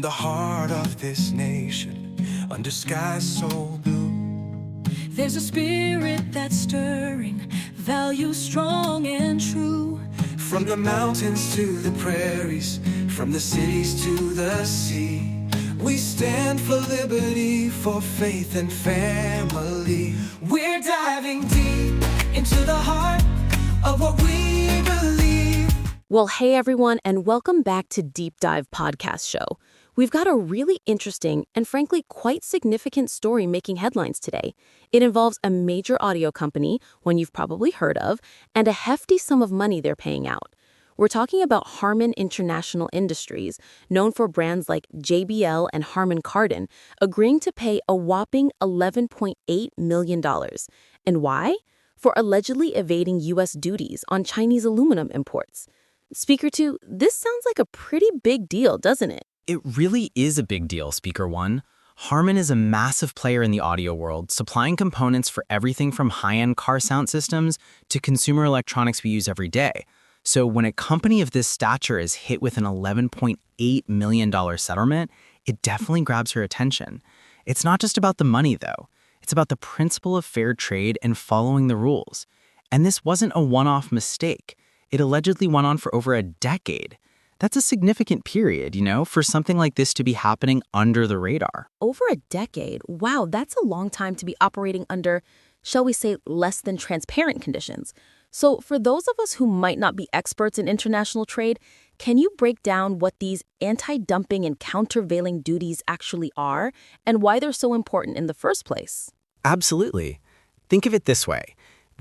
the heart of this nation, under skies so blue, there's a spirit that's stirring, values strong and true. from the mountains to the prairies, from the cities to the sea, we stand for liberty, for faith and family. We're diving deep into the heart of what we believe. Well, hey everyone, and welcome back to Deep Dive Podcast Show. We've got a really interesting and frankly quite significant story making headlines today. It involves a major audio company, one you've probably heard of, and a hefty sum of money they're paying out. We're talking about Harman International Industries, known for brands like JBL and Harman Kardon, agreeing to pay a whopping $11.8 million. And why? For allegedly evading U.S. duties on Chinese aluminum imports. Speaker 2, this sounds like a pretty big deal, doesn't it? It really is a big deal, Speaker 1. Harman is a massive player in the audio world, supplying components for everything from high-end car sound systems to consumer electronics we use every day. So when a company of this stature is hit with an $11.8 million settlement, it definitely grabs her attention. It's not just about the money, though. It's about the principle of fair trade and following the rules. And this wasn't a one-off mistake. It allegedly went on for over a decade. That's a significant period, for something like this to be happening under the radar. Over a decade? Wow, that's a long time to be operating under, shall we say, less than transparent conditions. So for those of us who might not be experts in international trade, can you break down what these anti-dumping and countervailing duties actually are and why they're so important in the first place? Absolutely. Think of it this way.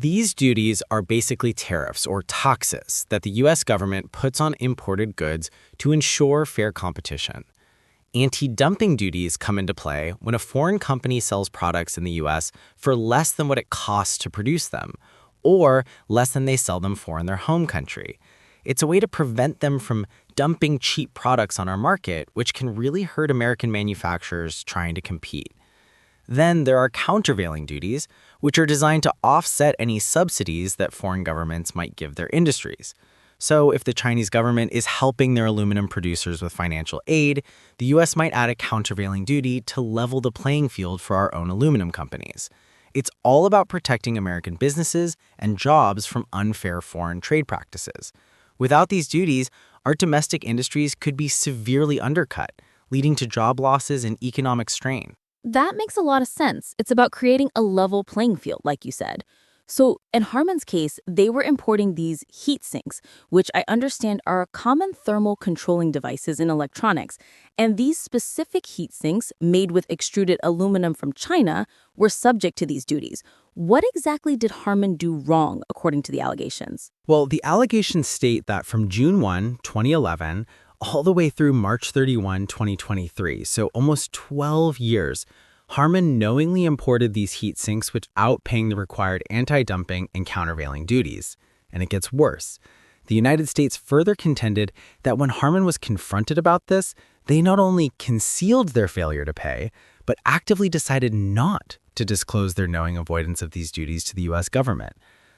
These duties are basically tariffs or taxes that the U.S. government puts on imported goods to ensure fair competition. Anti-dumping duties come into play when a foreign company sells products in the U.S. for less than what it costs to produce them, or less than they sell them for in their home country. It's a way to prevent them from dumping cheap products on our market, which can really hurt American manufacturers trying to compete. Then there are countervailing duties, which are designed to offset any subsidies that foreign governments might give their industries. So if the Chinese government is helping their aluminum producers with financial aid, the U.S. might add a countervailing duty to level the playing field for our own aluminum companies. It's all about protecting American businesses and jobs from unfair foreign trade practices. Without these duties, our domestic industries could be severely undercut, leading to job losses and economic strain. That makes a lot of sense. It's about creating a level playing field, like you said. So in Harman's case, they were importing these heat sinks, which I understand are common thermal controlling devices in electronics. And these specific heat sinks, made with extruded aluminum from China, were subject to these duties. What exactly did Harman do wrong, according to the allegations? Well, the allegations state that from June 1, 2011, all the way through March 31, 2023, so almost 12 years, Harman knowingly imported these heat sinks without paying the required anti-dumping and countervailing duties. And it gets worse. The United States further contended that when Harman was confronted about this, they not only concealed their failure to pay, but actively decided not to disclose their knowing avoidance of these duties to the U.S. government.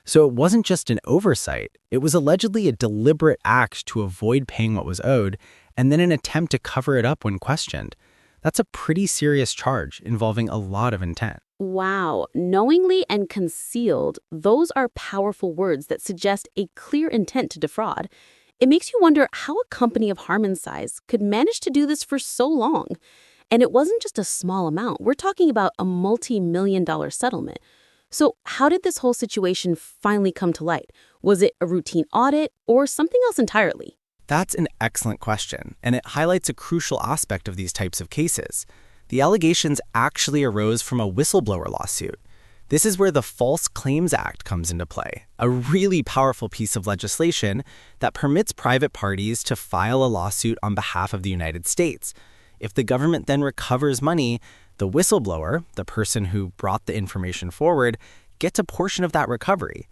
So it wasn't just an oversight, it was allegedly a deliberate act to avoid paying what was owed, and then an attempt to cover it up when questioned. That's a pretty serious charge involving a lot of intent. Wow, knowingly and concealed, those are powerful words that suggest a clear intent to defraud. It makes you wonder how a company of Harman's size could manage to do this for so long. And it wasn't just a small amount. We're talking about a multi-million-dollar settlement. So how did this whole situation finally come to light? Was it a routine audit or something else entirely? That's an excellent question, and it highlights a crucial aspect of these types of cases. The allegations actually arose from a whistleblower lawsuit. This is where the False Claims Act comes into play, a really powerful piece of legislation that permits private parties to file a lawsuit on behalf of the United States. If the government then recovers money, the whistleblower, the person who brought the information forward, gets a portion of that recovery.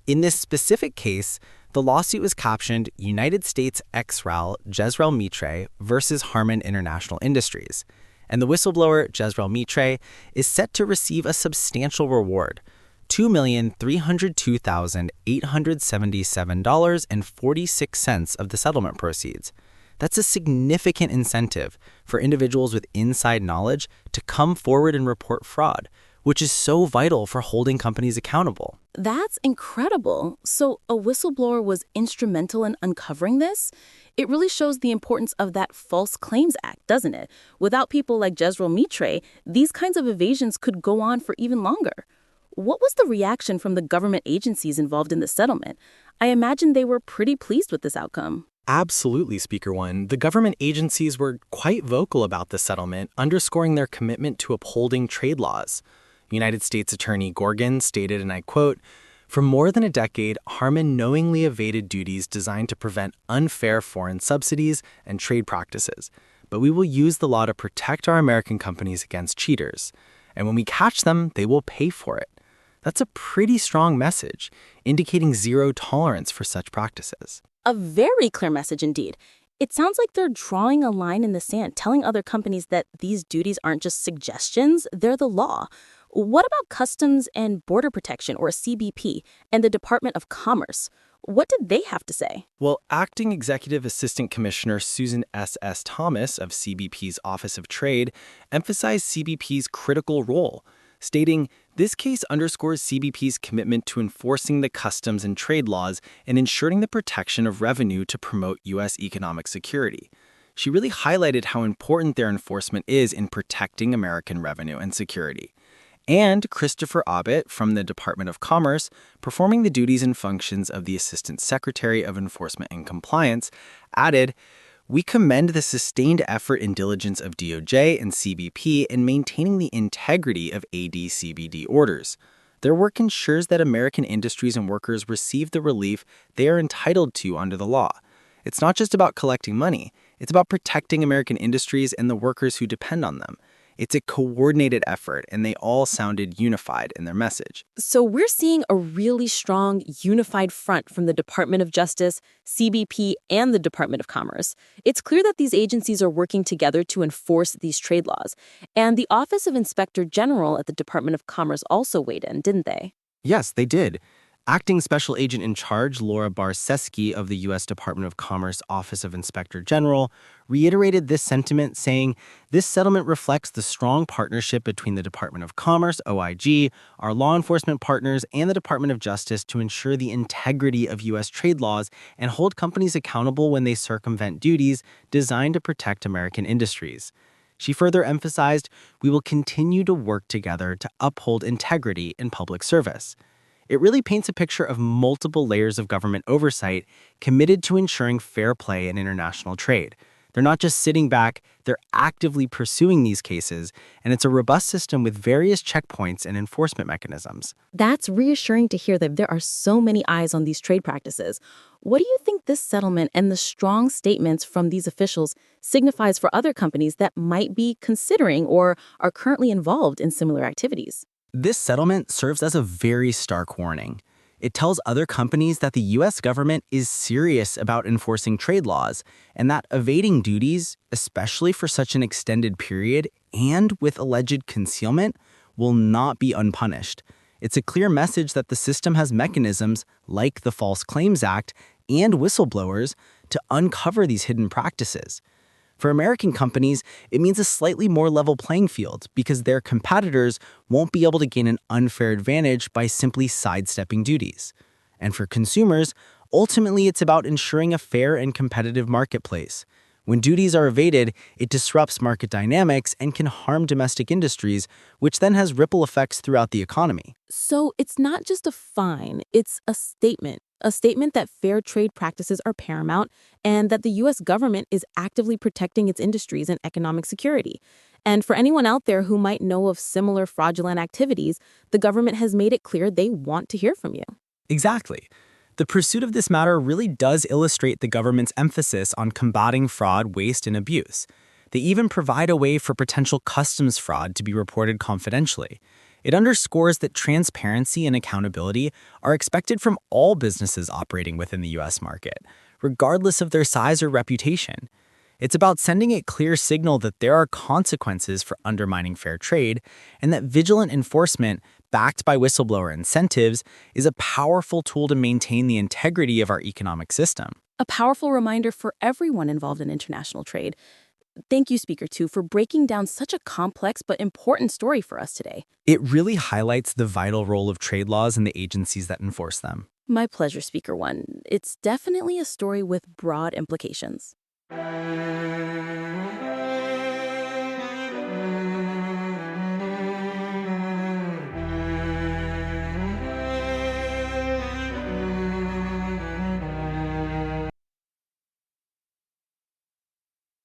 In this specific case, the lawsuit was captioned United States ex rel. Jezreel Mitre versus Harman International Industries. And the whistleblower, Jezreel Mitre, is set to receive a substantial reward, $2,302,877.46 of the settlement proceeds. That's a significant incentive for individuals with inside knowledge to come forward and report fraud, which is so vital for holding companies accountable. That's incredible. So a whistleblower was instrumental in uncovering this? It really shows the importance of that False Claims Act, doesn't it? Without people like Jezreel Mitre, these kinds of evasions could go on for even longer. What was the reaction from the government agencies involved in the settlement? I imagine they were pretty pleased with this outcome. Absolutely, Speaker One. The government agencies were quite vocal about the settlement, underscoring their commitment to upholding trade laws. United States Attorney Gorgon stated, and I quote, "For more than a decade, Harman knowingly evaded duties designed to prevent unfair foreign subsidies and trade practices. But we will use the law to protect our American companies against cheaters. And when we catch them, they will pay for it." That's a pretty strong message, indicating zero tolerance for such practices. A very clear message indeed. It sounds like they're drawing a line in the sand, telling other companies that these duties aren't just suggestions, they're the law. What about Customs and Border Protection, or CBP, and the Department of Commerce? What did they have to say? Well, Acting Executive Assistant Commissioner Susan S. Thomas of CBP's Office of Trade emphasized CBP's critical role, stating, "This case underscores CBP's commitment to enforcing the customs and trade laws and ensuring the protection of revenue to promote U.S. economic security." She really highlighted how important their enforcement is in protecting American revenue and security. And Christopher Abbott from the Department of Commerce, performing the duties and functions of the Assistant Secretary of Enforcement and Compliance, added, "We commend the sustained effort and diligence of DOJ and CBP in maintaining the integrity of AD/CBD orders. Their work ensures that American industries and workers receive the relief they are entitled to under the law. It's not just about collecting money, it's about protecting American industries and the workers who depend on them. It's a coordinated effort, and they all sounded unified in their message." So we're seeing a really strong, unified front from the Department of Justice, CBP, and the Department of Commerce. It's clear that these agencies are working together to enforce these trade laws. And the Office of Inspector General at the Department of Commerce also weighed in, didn't they? Yes, they did. Acting Special Agent in Charge Laura Barseski of the U.S. Department of Commerce Office of Inspector General reiterated this sentiment, saying, "This settlement reflects the strong partnership between the Department of Commerce, OIG, our law enforcement partners, and the Department of Justice to ensure the integrity of U.S. trade laws and hold companies accountable when they circumvent duties designed to protect American industries." She further emphasized, "We will continue to work together to uphold integrity in public service." It really paints a picture of multiple layers of government oversight committed to ensuring fair play in international trade. They're not just sitting back, they're actively pursuing these cases, and it's a robust system with various checkpoints and enforcement mechanisms. That's reassuring to hear that there are so many eyes on these trade practices. What do you think this settlement and the strong statements from these officials signifies for other companies that might be considering or are currently involved in similar activities? This settlement serves as a very stark warning. It tells other companies that the U.S. government is serious about enforcing trade laws and that evading duties, especially for such an extended period and with alleged concealment, will not be unpunished. It's a clear message that the system has mechanisms like the False Claims Act and whistleblowers to uncover these hidden practices. For American companies, it means a slightly more level playing field because their competitors won't be able to gain an unfair advantage by simply sidestepping duties. And for consumers, ultimately it's about ensuring a fair and competitive marketplace. When duties are evaded, it disrupts market dynamics and can harm domestic industries, which then has ripple effects throughout the economy. So it's not just a fine, it's a statement. A statement that fair trade practices are paramount and that the U.S. government is actively protecting its industries and economic security. And for anyone out there who might know of similar fraudulent activities, the government has made it clear they want to hear from you. Exactly. The pursuit of this matter really does illustrate the government's emphasis on combating fraud, waste, and abuse. They even provide a way for potential customs fraud to be reported confidentially. It underscores that transparency and accountability are expected from all businesses operating within the U.S. market, regardless of their size or reputation. It's about sending a clear signal that there are consequences for undermining fair trade, and that vigilant enforcement, backed by whistleblower incentives, is a powerful tool to maintain the integrity of our economic system. A powerful reminder for everyone involved in international trade. Thank you, Speaker 2, for breaking down such a complex but important story for us today. It really highlights the vital role of trade laws and the agencies that enforce them. My pleasure, Speaker 1. It's definitely a story with broad implications.